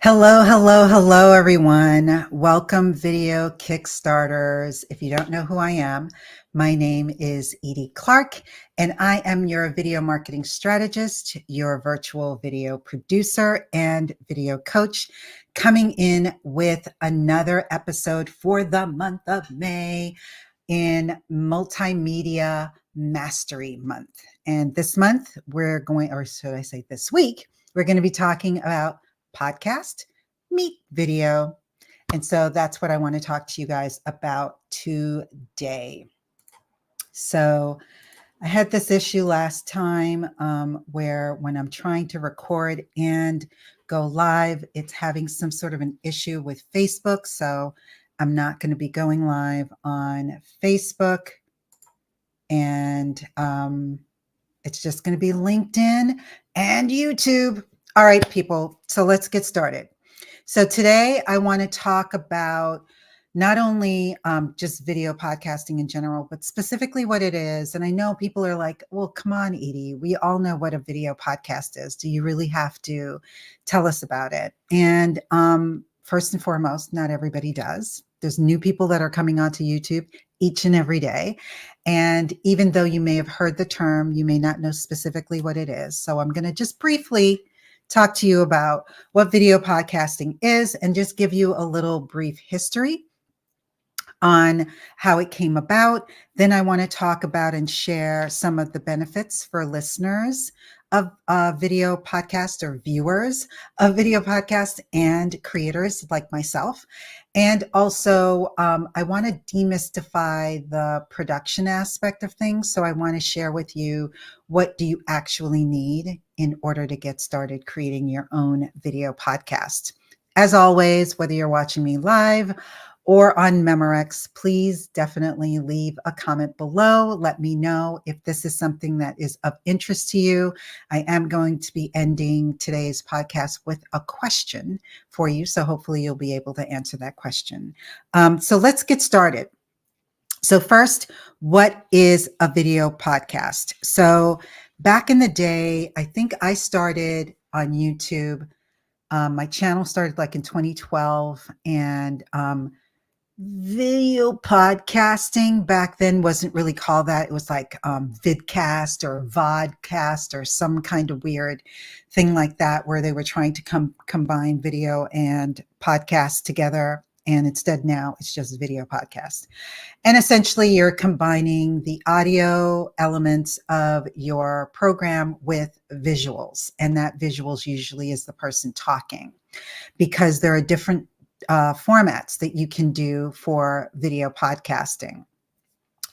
Hello, hello, hello, everyone. Welcome, Video Kickstarters. If you don't know who I am, my name is Edie Clark, and I am your video marketing strategist, your virtual video producer, and video coach, coming in with another episode for the month of May in Multimedia Mastery Month. And this month, or should I say this week, we're going to be talking about podcast meet video. And so that's what I want to talk to you guys about today. So I had this issue last time where when I'm trying to record and go live, it's having some sort of an issue with Facebook. So I'm not going to be going live on Facebook. And it's just going to be LinkedIn and YouTube. All right, people. So let's get started. So today I want to talk about not only just video podcasting in general, but specifically what it is. And I know people are like, well, come on, Edie, we all know what a video podcast is. Do you really have to tell us about it? And first and foremost, not everybody does. There's new people that are coming onto YouTube each and every day. And even though you may have heard the term, you may not know specifically what it is. So I'm going to just briefly talk to you about what video podcasting is and just give you a little brief history on how it came about. Then I want to talk about and share some of the benefits for listeners of video podcast or viewers of video podcast and creators like myself. And also, I want to demystify the production aspect of things. So I want to share with you, what do you actually need in order to get started creating your own video podcast? As always, whether you're watching me live or on Memorex, please definitely leave a comment below. Let me know if this is something that is of interest to you. I am going to be ending today's podcast with a question for you. So hopefully you'll be able to answer that question. So let's get started. So first, what is a video podcast? So back in the day, I think I started on YouTube. My channel started like in 2012, and video podcasting back then wasn't really called that. It was like vidcast or vodcast or some kind of weird thing like that, where they were trying to combine video and podcast together. And instead now it's just video podcast. And essentially you're combining the audio elements of your program with visuals. And that visuals usually is the person talking, because there are different formats that you can do for video podcasting.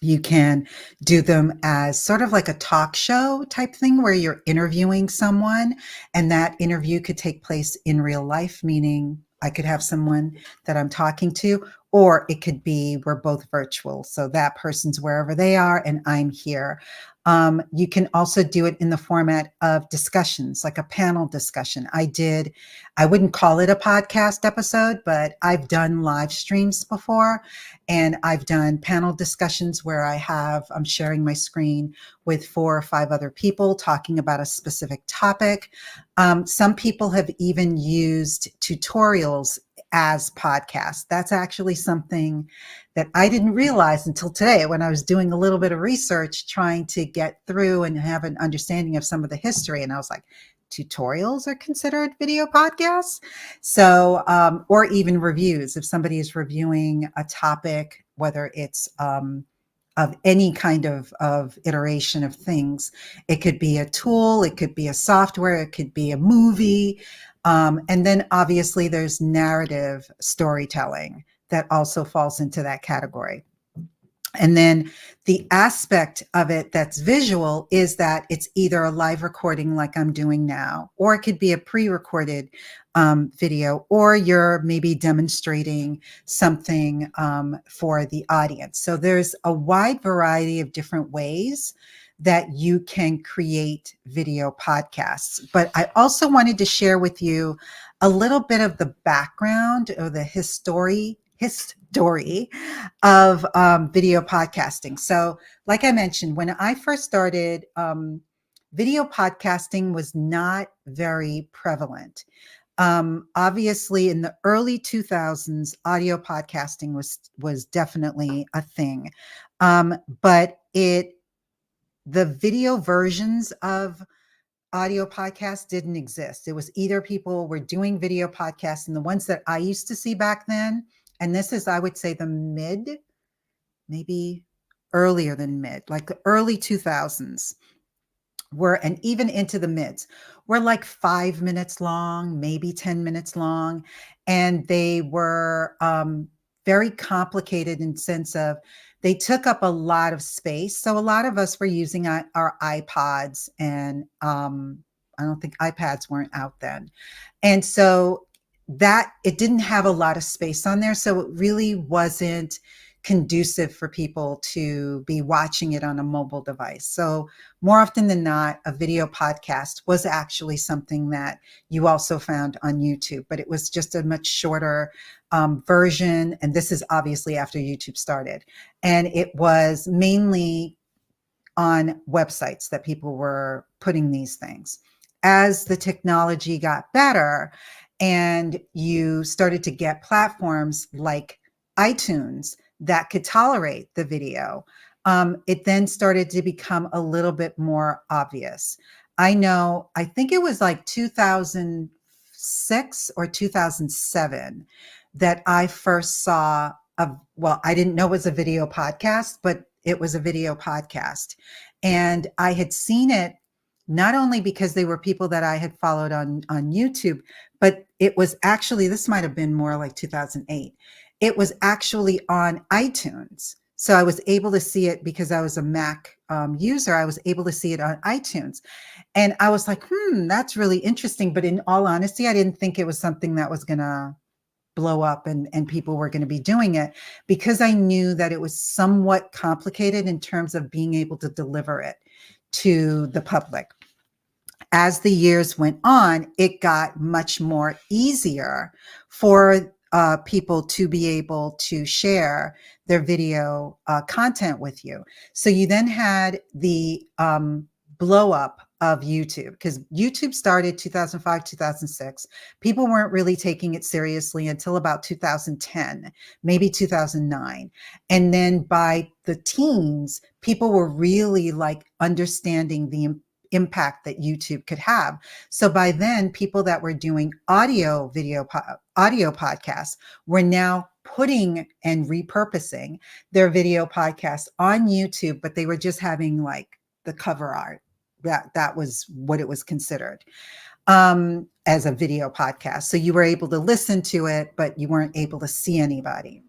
You can do them as sort of like a talk show type thing where you're interviewing someone, and that interview could take place in real life, meaning I could have someone that I'm talking to, or it could be we're both virtual. So that person's wherever they are and I'm here. You can also do it in the format of discussions, like a panel discussion. I wouldn't call it a podcast episode, but I've done live streams before, and I've done panel discussions where I'm sharing my screen with 4 or 5 other people talking about a specific topic. Some people have even used tutorials as podcasts. That's actually something that I didn't realize until today when I was doing a little bit of research, trying to get through and have an understanding of some of the history. And I was like, tutorials are considered video podcasts? So, or even reviews. If somebody is reviewing a topic, whether it's of any kind of iteration of things, it could be a tool, it could be a software, it could be a movie. And then obviously there's narrative storytelling that also falls into that category. And then the aspect of it that's visual is that it's either a live recording like I'm doing now, or it could be a pre-recorded video, or you're maybe demonstrating something for the audience. So there's a wide variety of different ways that you can create video podcasts. But I also wanted to share with you a little bit of the background or the history of video podcasting. So like I mentioned, when I first started, video podcasting was not very prevalent. Obviously, in the early 2000s, audio podcasting was definitely a thing, but the video versions of audio podcasts didn't exist. It was either people were doing video podcasts, and the ones that I used to see back then, and this is, I would say, the maybe earlier than mid, like the early 2000s were, and even into the mids, were like 5 minutes long, maybe 10 minutes long. And they were very complicated in sense of they took up a lot of space. So a lot of us were using our iPods, and I don't think iPads weren't out then. And so that it didn't have a lot of space on there. So it really wasn't conducive for people to be watching it on a mobile device. So more often than not, a video podcast was actually something that you also found on YouTube, but it was just a much shorter version. And this is obviously after YouTube started. And it was mainly on websites that people were putting these things. As the technology got better and you started to get platforms like iTunes that could tolerate the video, it then started to become a little bit more obvious. I think it was like 2006 or 2007 that I first saw well, I didn't know it was a video podcast, but it was a video podcast. And I had seen it not only because they were people that I had followed on YouTube, but it was actually, this might have been more like 2008. It was actually on iTunes. So I was able to see it because I was a Mac user. I was able to see it on iTunes. And I was like, that's really interesting. But in all honesty, I didn't think it was something that was going to blow up and people were going to be doing it, because I knew that it was somewhat complicated in terms of being able to deliver it to the public. As the years went on, it got much more easier for people to be able to share their video content with you. So you then had the blow up of YouTube, because YouTube started 2005, 2006. People weren't really taking it seriously until about 2010, maybe 2009. And then by the teens, people were really like understanding the impact that YouTube could have. So by then, people that were doing audio podcasts were now putting and repurposing their video podcasts on YouTube, but they were just having like the cover art. That was what it was considered as a video podcast. So you were able to listen to it, but you weren't able to see anybody.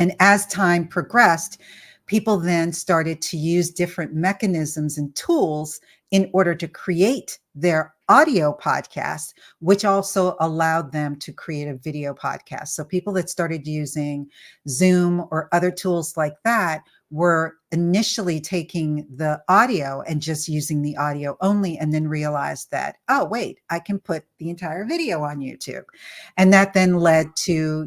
And as time progressed, people then started to use different mechanisms and tools in order to create their audio podcast, which also allowed them to create a video podcast. So people that started using Zoom or other tools like that were initially taking the audio and just using the audio only, and then realized that, oh, wait, I can put the entire video on YouTube. And that then led to,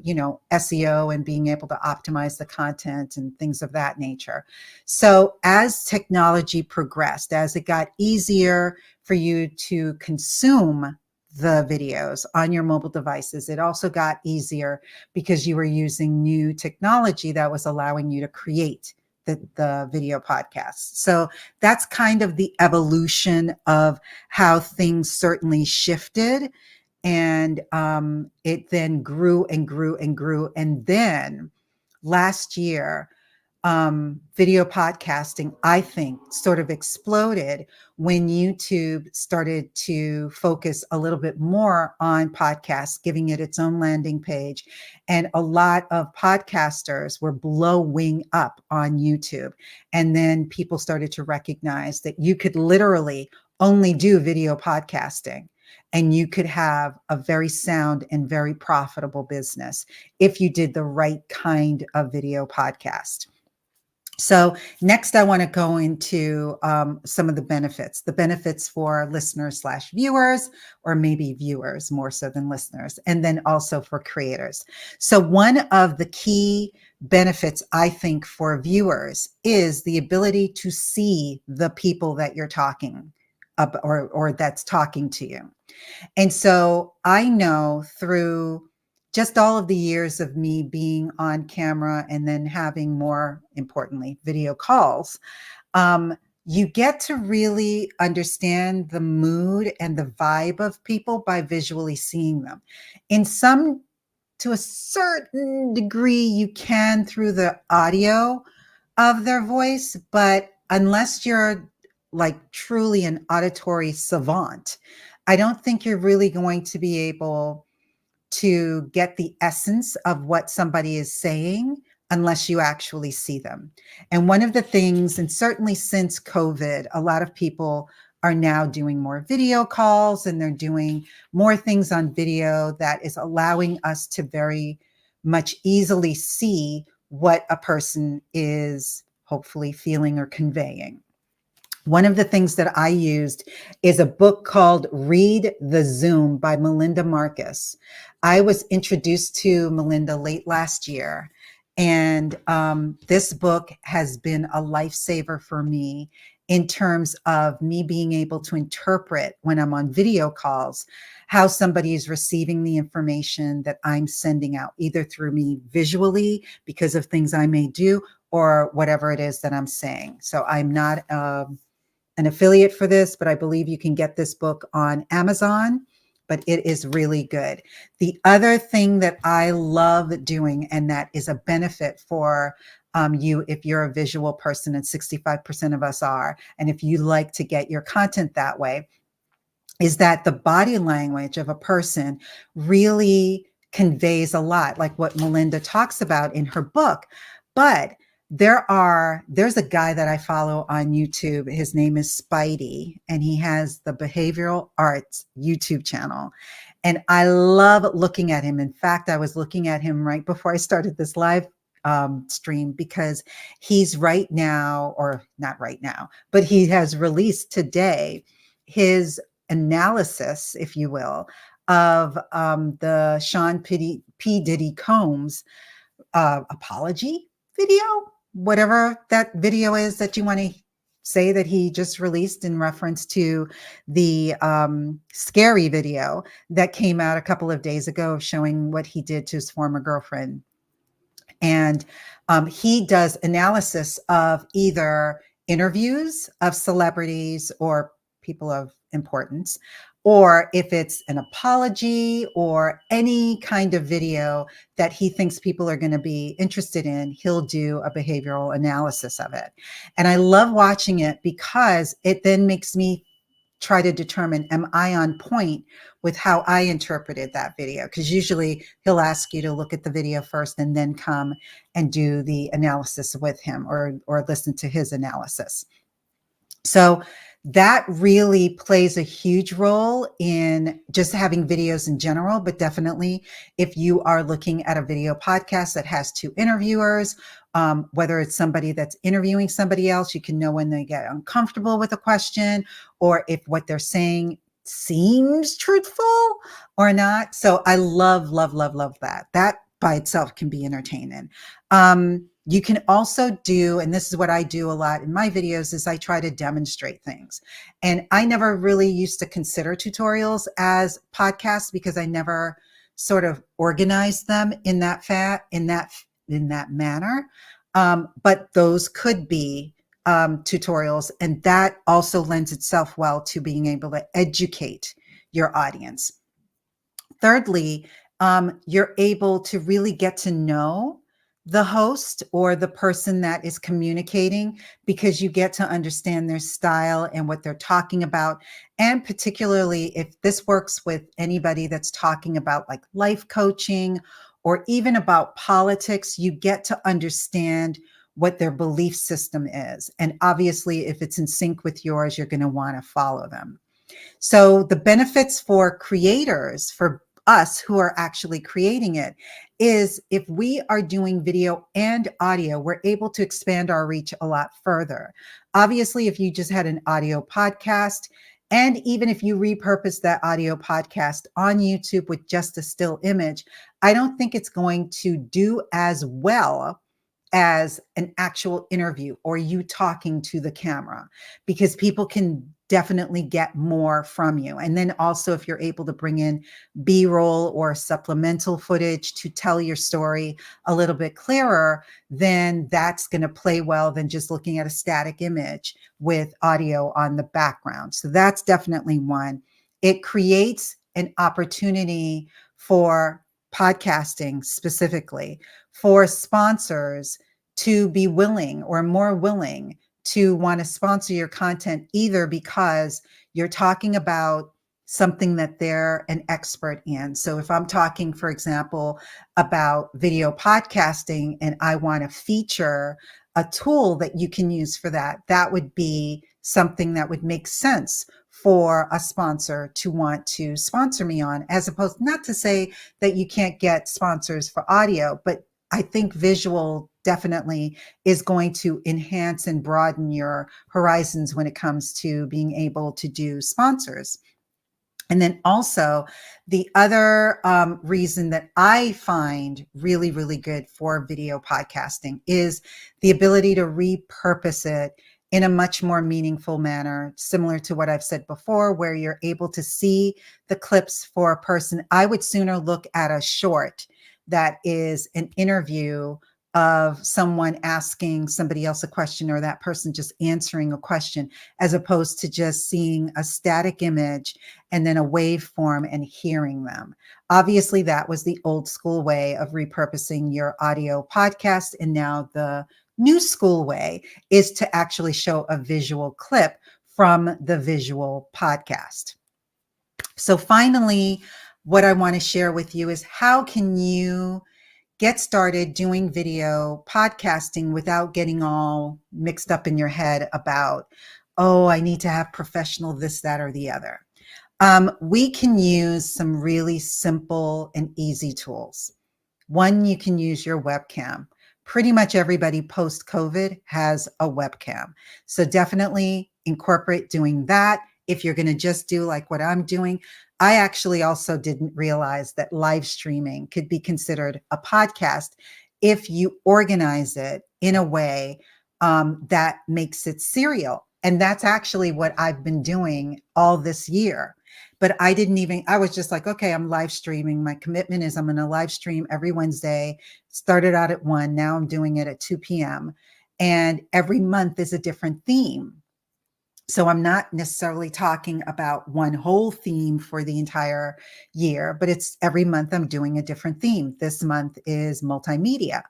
SEO and being able to optimize the content and things of that nature. So as technology progressed, as it got easier for you to consume the videos on your mobile devices, it also got easier because you were using new technology that was allowing you to create the video podcasts. So that's kind of the evolution of how things certainly shifted. And it then grew and grew and grew. And then last year, video podcasting, I think, sort of exploded when YouTube started to focus a little bit more on podcasts, giving it its own landing page. And a lot of podcasters were blowing up on YouTube. And then people started to recognize that you could literally only do video podcasting, and you could have a very sound and very profitable business if you did the right kind of video podcast. So next, I want to go into some of the benefits for listeners/viewers, or maybe viewers more so than listeners, and then also for creators. So one of the key benefits, I think, for viewers is the ability to see the people that you're talking or that's talking to you. And so I know through just all of the years of me being on camera and then having, more importantly, video calls, um, you get to really understand the mood and the vibe of people by visually seeing them. In some, to a certain degree, you can through the audio of their voice, but unless you're like truly an auditory savant, I don't think you're really going to be able to get the essence of what somebody is saying unless you actually see them. And one of the things, and certainly since COVID, a lot of people are now doing more video calls and they're doing more things on video that is allowing us to very much easily see what a person is hopefully feeling or conveying. One of the things that I used is a book called Read the Zoom by Melinda Marcus. I was introduced to Melinda late last year, and this book has been a lifesaver for me in terms of me being able to interpret when I'm on video calls how somebody is receiving the information that I'm sending out, either through me visually because of things I may do or whatever it is that I'm saying. So I'm not an affiliate for this, but I believe you can get this book on Amazon, but it is really good. The other thing that I love doing, and that is a benefit for you if you're a visual person, and 65% of us are, and if you like to get your content that way, is that the body language of a person really conveys a lot, like what Melinda talks about in her book. But there's a guy that I follow on YouTube. His name is Spidey, and he has the Behavioral Arts YouTube channel. And I love looking at him. In fact, I was looking at him right before I started this live stream, because he's right now, or not right now, but he has released today his analysis, if you will, of the Sean P. Diddy Combs apology video, whatever that video is that you want to say that he just released in reference to the scary video that came out a couple of days ago showing what he did to his former girlfriend. And he does analysis of either interviews of celebrities or people of importance, or if it's an apology or any kind of video that he thinks people are going to be interested in, he'll do a behavioral analysis of it. And I love watching it because it then makes me try to determine, am I on point with how I interpreted that video? Because usually he'll ask you to look at the video first and then come and do the analysis with him, or listen to his analysis. So that really plays a huge role in just having videos in general, but definitely if you are looking at a video podcast that has two interviewers, whether it's somebody that's interviewing somebody else, you can know when they get uncomfortable with a question or if what they're saying seems truthful or not. So I love, love, love, love that. That by itself can be entertaining. You can also do, and this is what I do a lot in my videos, is I try to demonstrate things. And I never really used to consider tutorials as podcasts because I never sort of organized them in that manner. But those could be tutorials, and that also lends itself well to being able to educate your audience. Thirdly, you're able to really get to know the host or the person that is communicating, because you get to understand their style and what they're talking about. And particularly if this works with anybody that's talking about like life coaching or even about politics, you get to understand what their belief system is. And obviously, if it's in sync with yours, you're going to want to follow them. So the benefits for creators, for us who are actually creating it, is if we are doing video and audio, we're able to expand our reach a lot further. Obviously, if you just had an audio podcast, and even if you repurpose that audio podcast on YouTube with just a still image, I don't think it's going to do as well as an actual interview or you talking to the camera, because people can definitely get more from you. And then also, if you're able to bring in B-roll or supplemental footage to tell your story a little bit clearer, then that's going to play well than just looking at a static image with audio on the background. So that's definitely one. It creates an opportunity for podcasting specifically for sponsors to be willing or more willing to want to sponsor your content, either because you're talking about something that they're an expert in. So if I'm talking, for example, about video podcasting and I want to feature a tool that you can use for that, that would be something that would make sense for a sponsor to want to sponsor me on, as opposed, not to say that you can't get sponsors for audio, but I think visual definitely is going to enhance and broaden your horizons when it comes to being able to do sponsors. And then also, the other reason that I find really, really good for video podcasting is the ability to repurpose it in a much more meaningful manner, similar to what I've said before, where you're able to see the clips for a person. I would sooner look at a short that is an interview of someone asking somebody else a question, or that person just answering a question, as opposed to just seeing a static image and then a waveform and hearing them. Obviously, that was the old school way of repurposing your audio podcast. And now the new school way is to actually show a visual clip from the visual podcast. So finally, what I want to share with you is, how can you get started doing video podcasting without getting all mixed up in your head about, oh, I need to have professional this, that, or the other. We can use some really simple and easy tools. One, you can use your webcam. Pretty much everybody post-COVID has a webcam. So definitely incorporate doing that. If you're going to just do like what I'm doing, I actually also didn't realize that live streaming could be considered a podcast if you organize it in a way that makes it serial. And that's actually what I've been doing all this year. But I was just like, okay, I'm live streaming. My commitment is I'm going to live stream every Wednesday. Started out at 1. Now I'm doing it at 2 p.m. And every month is a different theme. So I'm not necessarily talking about one whole theme for the entire year, but it's every month I'm doing a different theme. This month is multimedia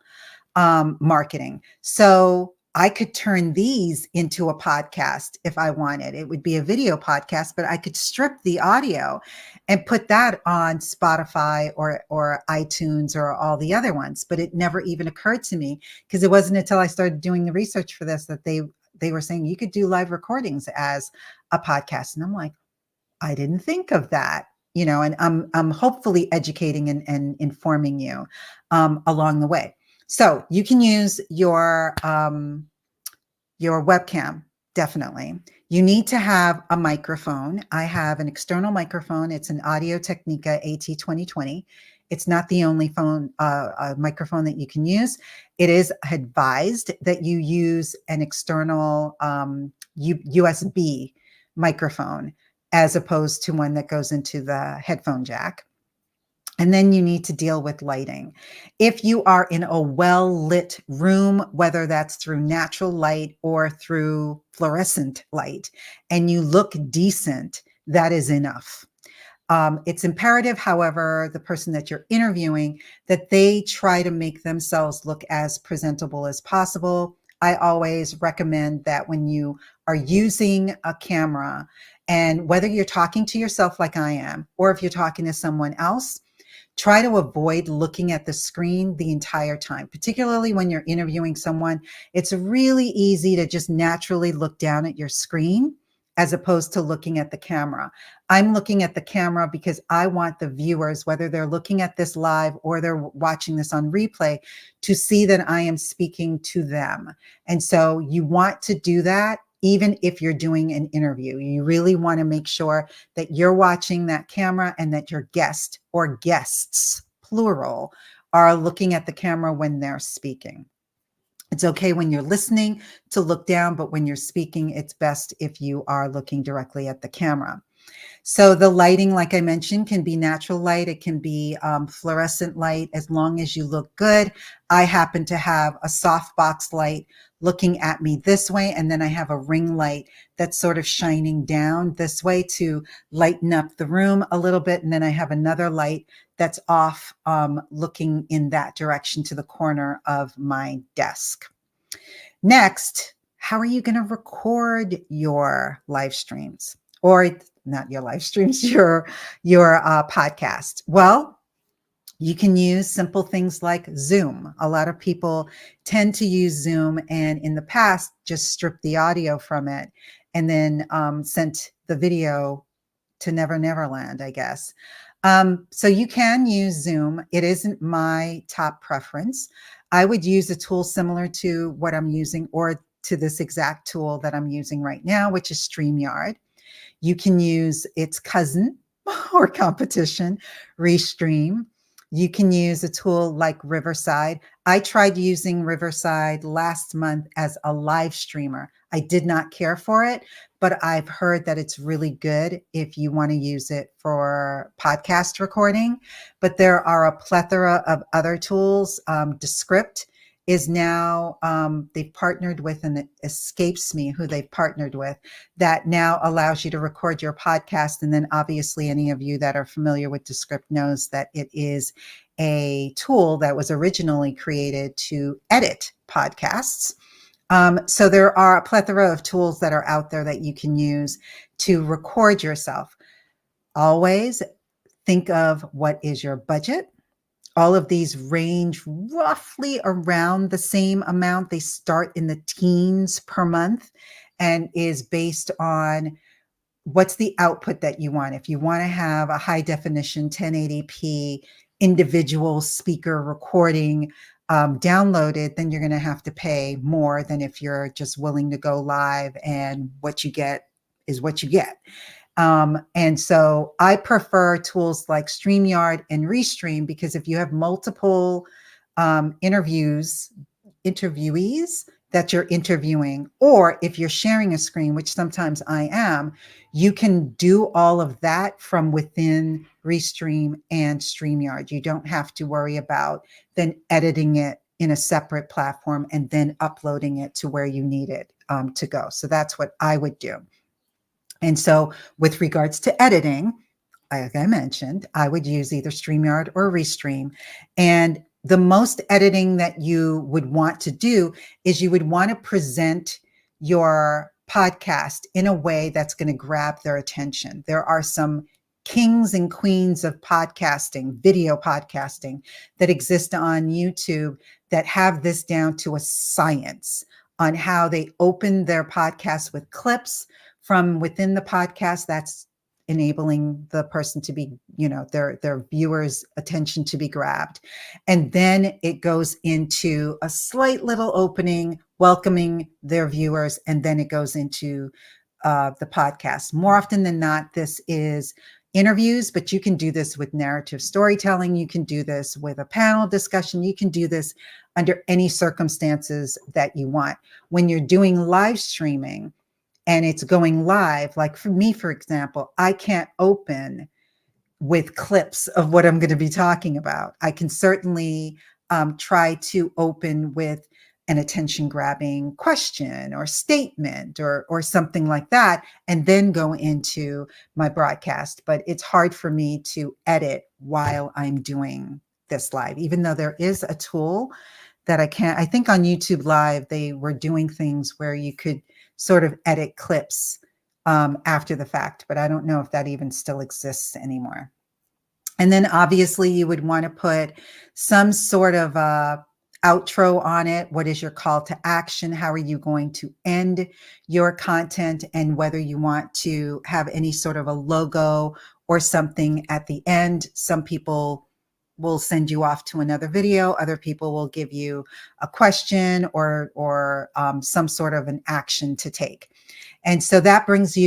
marketing. So I could turn these into a podcast if I wanted. It would be a video podcast, but I could strip the audio and put that on Spotify or iTunes or all the other ones. But it never even occurred to me, because it wasn't until I started doing the research for this that they were saying you could do live recordings as a podcast. And I'm like, I didn't think of that, and I'm hopefully educating and informing you along the way. So you can use your webcam, definitely. You need to have a microphone. I have an external microphone. It's an Audio Technica AT2020. It's not the only microphone that you can use. It is advised that you use an external USB microphone, as opposed to one that goes into the headphone jack. And then you need to deal with lighting. If you are in a well-lit room, whether that's through natural light or through fluorescent light, and you look decent, that is enough. It's imperative, however, the person that you're interviewing, that they try to make themselves look as presentable as possible. I always recommend that when you are using a camera, and whether you're talking to yourself like I am, or if you're talking to someone else, try to avoid looking at the screen the entire time, particularly when you're interviewing someone. It's really easy to just naturally look down at your screen as opposed to looking at the camera. I'm looking at the camera because I want the viewers, whether they're looking at this live or they're watching this on replay, to see that I am speaking to them. And so you want to do that even if you're doing an interview. You really want to make sure that you're watching that camera and that your guest, or guests, plural, are looking at the camera when they're speaking. It's okay when you're listening to look down, but when you're speaking, it's best if you are looking directly at the camera. So the lighting, like I mentioned, can be natural light. It can be fluorescent light as long as you look good. I happen to have a softbox light looking at me this way, and then I have a ring light that's sort of shining down this way to lighten up the room a little bit. And then I have another light that's off looking in that direction to the corner of my desk. Next, how are you going to record your live streams? Or not your live streams, your podcast. Well, you can use simple things like Zoom. A lot of people tend to use Zoom, and in the past, just stripped the audio from it and then sent the video to Never Never Land, I guess. So you can use Zoom. It isn't my top preference. I would use a tool similar to what I'm using, or to this exact tool that I'm using right now, which is StreamYard. You can use its cousin or competition, Restream. You can use a tool like Riverside. I tried using Riverside last month as a live streamer. I did not care for it, but I've heard that it's really good if you want to use it for podcast recording. But there are a plethora of other tools. Descript is now, they've partnered with, and it escapes me who they've partnered with, that now allows you to record your podcast. And then obviously any of you that are familiar with Descript knows that it is a tool that was originally created to edit podcasts. So there are a plethora of tools that are out there that you can use to record yourself. Always think of what is your budget. All of these range roughly around the same amount. They start in the teens per month and is based on what's the output that you want. If you want to have a high definition 1080p individual speaker recording downloaded, then you're going to have to pay more than if you're just willing to go live, and what you get is what you get. And so I prefer tools like StreamYard and Restream, because if you have multiple interviewees that you're interviewing, or if you're sharing a screen, which sometimes I am, you can do all of that from within Restream and StreamYard. You don't have to worry about then editing it in a separate platform and then uploading it to where you need it to go. So that's what I would do. And so with regards to editing, like I mentioned, I would use either StreamYard or Restream. And the most editing that you would want to do is you would want to present your podcast in a way that's going to grab their attention. There are some kings and queens of podcasting, video podcasting, that exist on YouTube that have this down to a science on how they open their podcast with clips from within the podcast that's enabling the person to be, their viewers' attention to be grabbed. And then it goes into a slight little opening, welcoming their viewers, and then it goes into the podcast. More often than not, this is interviews, but you can do this with narrative storytelling. You can do this with a panel discussion. You can do this under any circumstances that you want. When you're doing live streaming, and it's going live, like for me, for example, I can't open with clips of what I'm going to be talking about. I can certainly try to open with an attention grabbing question or statement or something like that, and then go into my broadcast. But it's hard for me to edit while I'm doing this live, even though there is a tool that I think on YouTube Live, they were doing things where you could sort of edit clips after the fact, but I don't know if that even still exists anymore. And then obviously you would want to put some sort of outro on it. What is your call to action? How are you going to end your content? And whether you want to have any sort of a logo or something at the end. Some people will send you off to another video. Other people will give you a question or some sort of an action to take. And so that brings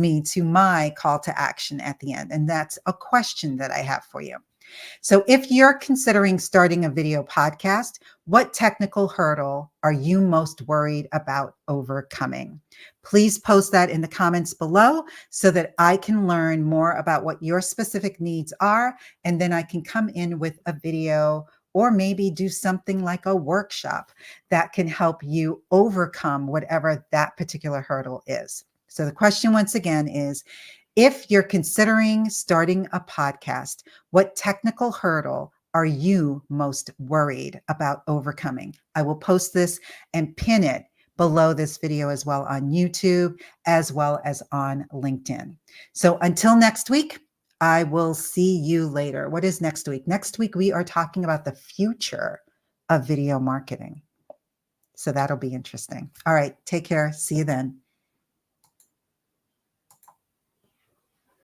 me to my call to action at the end. And that's a question that I have for you. So, if you're considering starting a video podcast, what technical hurdle are you most worried about overcoming? Please post that in the comments below so that I can learn more about what your specific needs are. And then I can come in with a video or maybe do something like a workshop that can help you overcome whatever that particular hurdle is. So, the question once again is, if you're considering starting a podcast, what technical hurdle are you most worried about overcoming? I will post this and pin it below this video as well on YouTube, as well as on LinkedIn. So until next week, I will see you later. What is next week? Next week, we are talking about the future of video marketing. So that'll be interesting. All right, take care. See you then.